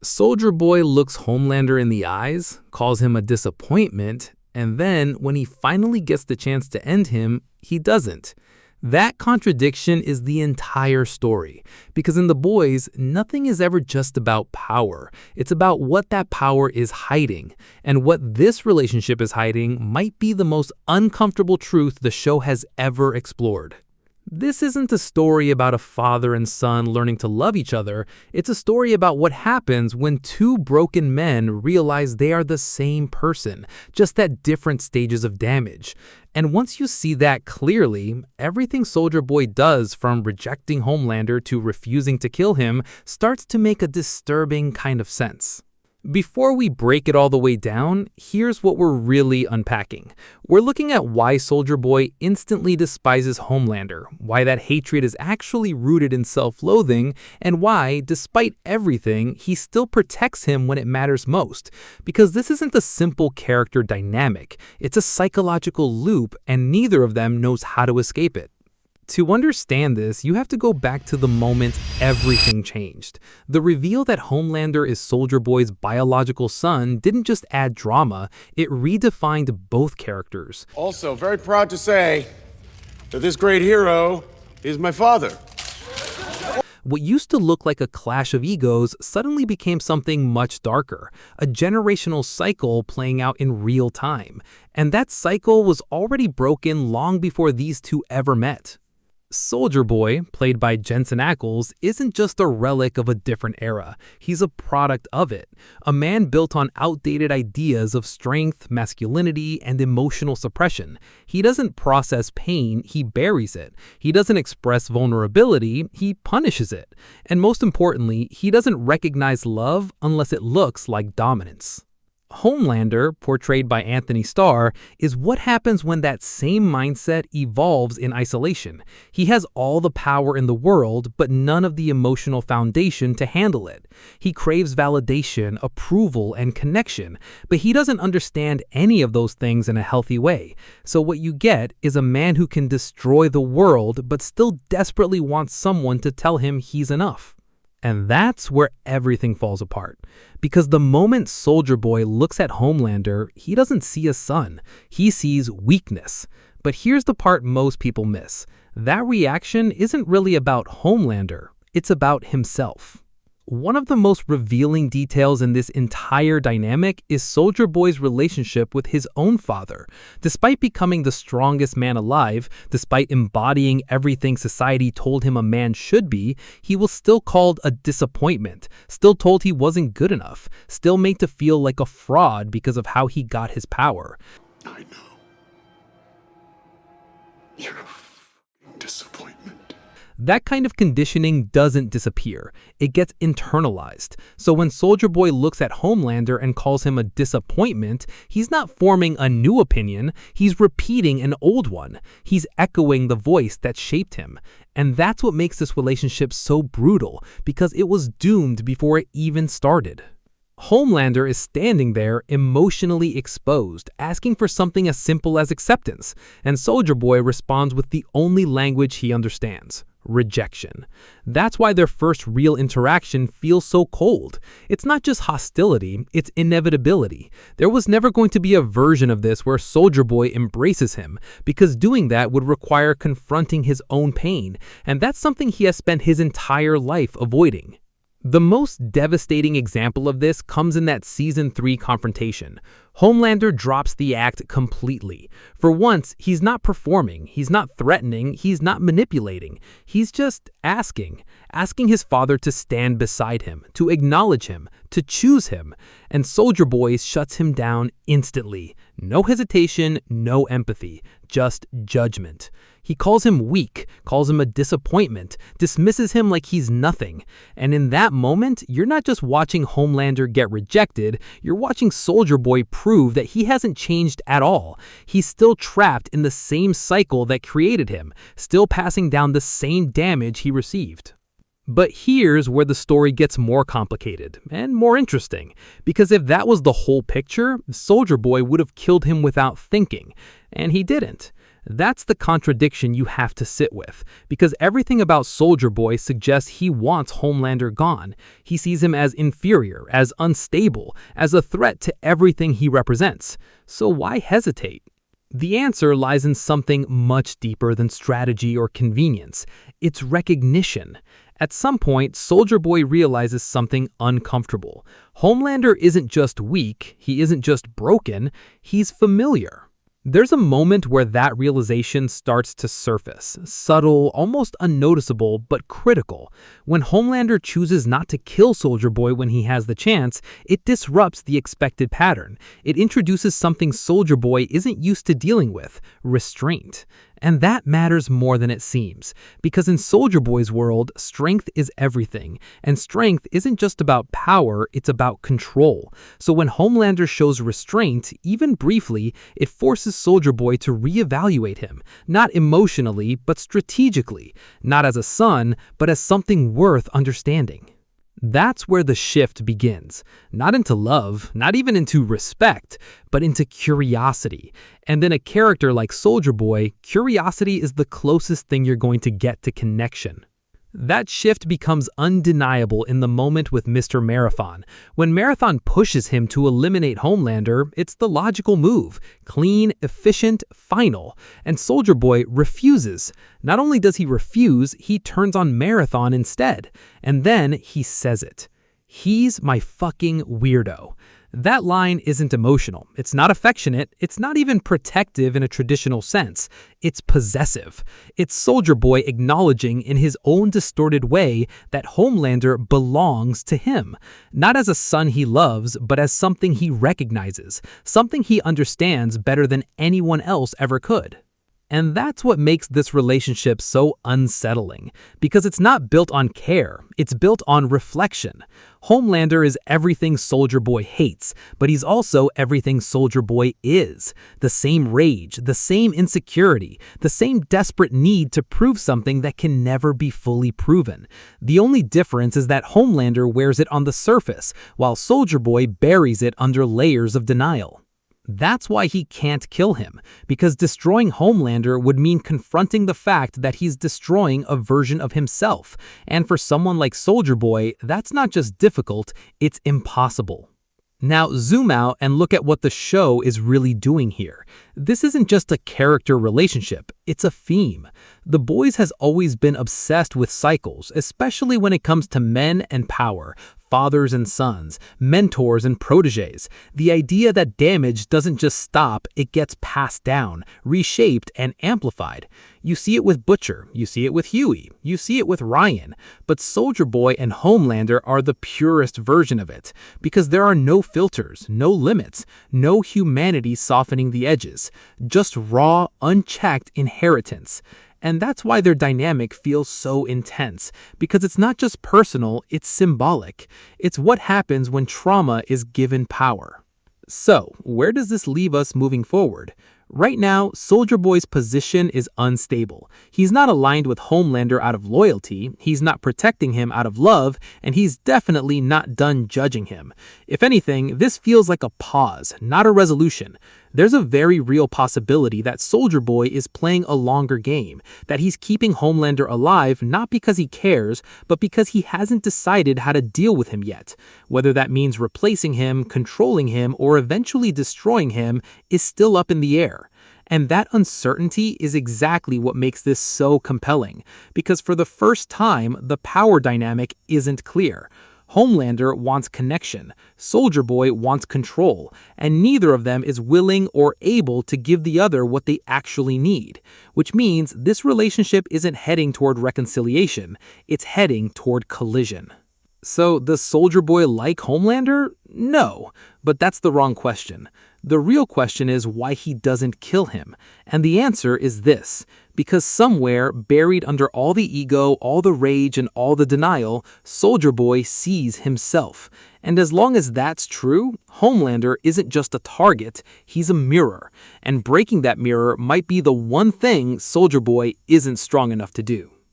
Soldier Boy looks Homelander in the eyes, calls him a disappointment, and then, when he finally gets the chance to end him, he doesn't. That contradiction is the entire story, because in The Boys, nothing is ever just about power. It's about what that power is hiding, and what this relationship is hiding might be the most uncomfortable truth the show has ever explored. This isn't a story about a father and son learning to love each other. It's a story about what happens when two broken men realize they are the same person, just at different stages of damage. And once you see that clearly, everything Soldier Boy does, from rejecting Homelander to refusing to kill him, starts to make a disturbing kind of sense. Before we break it all the way down, here's what we're really unpacking. We're looking at why Soldier Boy instantly despises Homelander, why that hatred is actually rooted in self-loathing, and why, despite everything, he still protects him when it matters most. Because this isn't a simple character dynamic, it's a psychological loop, and neither of them knows how to escape it. To understand this, you have to go back to the moment everything changed. The reveal that Homelander is Soldier Boy's biological son didn't just add drama, it redefined both characters. Also, very proud to say that this great hero is my father. What used to look like a clash of egos suddenly became something much darker, a generational cycle playing out in real time. And that cycle was already broken long before these two ever met. Soldier Boy, played by Jensen Ackles, isn't just a relic of a different era. He's a product of it. A man built on outdated ideas of strength, masculinity, and emotional suppression. He doesn't process pain, he buries it. He doesn't express vulnerability, he punishes it. And most importantly, he doesn't recognize love unless it looks like dominance. Homelander, portrayed by Anthony Starr, is what happens when that same mindset evolves in isolation. He has all the power in the world, but none of the emotional foundation to handle it. He craves validation, approval, and connection, but he doesn't understand any of those things in a healthy way. So what you get is a man who can destroy the world, but still desperately wants someone to tell him he's enough. And that's where everything falls apart. Because the moment Soldier Boy looks at Homelander, he doesn't see a son. He sees weakness. But here's the part most people miss. That reaction isn't really about Homelander. It's about himself. One of the most revealing details in this entire dynamic is Soldier Boy's relationship with his own father. Despite becoming the strongest man alive, despite embodying everything society told him a man should be, he was still called a disappointment, still told he wasn't good enough, still made to feel like a fraud because of how he got his power. I know. You're a f***ing disappointment. That kind of conditioning doesn't disappear. It gets internalized. So when Soldier Boy looks at Homelander and calls him a disappointment, he's not forming a new opinion, he's repeating an old one. He's echoing the voice that shaped him. And that's what makes this relationship so brutal, because it was doomed before it even started. Homelander is standing there, emotionally exposed, asking for something as simple as acceptance, and Soldier Boy responds with the only language he understands: rejection. That's why their first real interaction feels so cold. It's not just hostility, it's inevitability. There was never going to be a version of this where Soldier Boy embraces him, because doing that would require confronting his own pain, and that's something he has spent his entire life avoiding. The most devastating example of this comes in that Season 3 confrontation. Homelander drops the act completely. For once, he's not performing, he's not threatening, he's not manipulating. He's just asking his father to stand beside him, to acknowledge him, to choose him. And Soldier Boy shuts him down instantly. No hesitation, no empathy, just judgment. He calls him weak, calls him a disappointment, dismisses him like he's nothing. And in that moment, you're not just watching Homelander get rejected, you're watching Soldier Boy prove that he hasn't changed at all. He's still trapped in the same cycle that created him, still passing down the same damage he received. But here's where the story gets more complicated and more interesting, because if that was the whole picture, Soldier Boy would have killed him without thinking, and he didn't. That's the contradiction you have to sit with, because everything about Soldier Boy suggests he wants Homelander gone. He sees him as inferior, as unstable, as a threat to everything he represents. So why hesitate? The answer lies in something much deeper than strategy or convenience. It's recognition. At some point, Soldier Boy realizes something uncomfortable. Homelander isn't just weak, he isn't just broken, he's familiar. There's a moment where that realization starts to surface, subtle, almost unnoticeable, but critical. When Homelander chooses not to kill Soldier Boy when he has the chance, it disrupts the expected pattern. It introduces something Soldier Boy isn't used to dealing with: restraint. And that matters more than it seems, because in Soldier Boy's world, strength is everything, and strength isn't just about power, it's about control. So when Homelander shows restraint, even briefly, it forces Soldier Boy to reevaluate him, not emotionally, but strategically, not as a son, but as something worth understanding. That's where the shift begins. Not into love, not even into respect, but into curiosity. And in a character like Soldier Boy, curiosity is the closest thing you're going to get to connection. That shift becomes undeniable in the moment with Mr. Marathon. When Marathon pushes him to eliminate Homelander, it's the logical move. Clean, efficient, final. And Soldier Boy refuses. Not only does he refuse, he turns on Marathon instead. And then he says it. "He's my fucking weirdo." That line isn't emotional, it's not affectionate, it's not even protective in a traditional sense. It's possessive. It's Soldier Boy acknowledging in his own distorted way that Homelander belongs to him. Not as a son he loves, but as something he recognizes, something he understands better than anyone else ever could. And that's what makes this relationship so unsettling, because it's not built on care, it's built on reflection. Homelander is everything Soldier Boy hates, but he's also everything Soldier Boy is. The same rage, the same insecurity, the same desperate need to prove something that can never be fully proven. The only difference is that Homelander wears it on the surface, while Soldier Boy buries it under layers of denial. That's why he can't kill him, because destroying Homelander would mean confronting the fact that he's destroying a version of himself. And for someone like Soldier Boy, that's not just difficult, it's impossible. Now zoom out and look at what the show is really doing here. This isn't just a character relationship, it's a theme. The Boys has always been obsessed with cycles, especially when it comes to men and power, fathers and sons, mentors and protégés. The idea that damage doesn't just stop, it gets passed down, reshaped, and amplified. You see it with Butcher, you see it with Huey, you see it with Ryan, but Soldier Boy and Homelander are the purest version of it, because there are no filters, no limits, no humanity softening the edges, just raw, unchecked inheritance. And that's why their dynamic feels so intense, because it's not just personal, it's symbolic. It's what happens when trauma is given power. So, where does this leave us moving forward? Right now, Soldier Boy's position is unstable. He's not aligned with Homelander out of loyalty, he's not protecting him out of love, and he's definitely not done judging him. If anything, this feels like a pause, not a resolution. There's a very real possibility that Soldier Boy is playing a longer game, that he's keeping Homelander alive not because he cares, but because he hasn't decided how to deal with him yet. Whether that means replacing him, controlling him, or eventually destroying him is still up in the air. And that uncertainty is exactly what makes this so compelling, because for the first time, the power dynamic isn't clear. Homelander wants connection, Soldier Boy wants control, and neither of them is willing or able to give the other what they actually need. Which means this relationship isn't heading toward reconciliation, it's heading toward collision. So, does Soldier Boy like Homelander? No, but that's the wrong question. The real question is why he doesn't kill him. And the answer is this: because somewhere, buried under all the ego, all the rage, and all the denial, Soldier Boy sees himself. And as long as that's true, Homelander isn't just a target, he's a mirror. And breaking that mirror might be the one thing Soldier Boy isn't strong enough to do.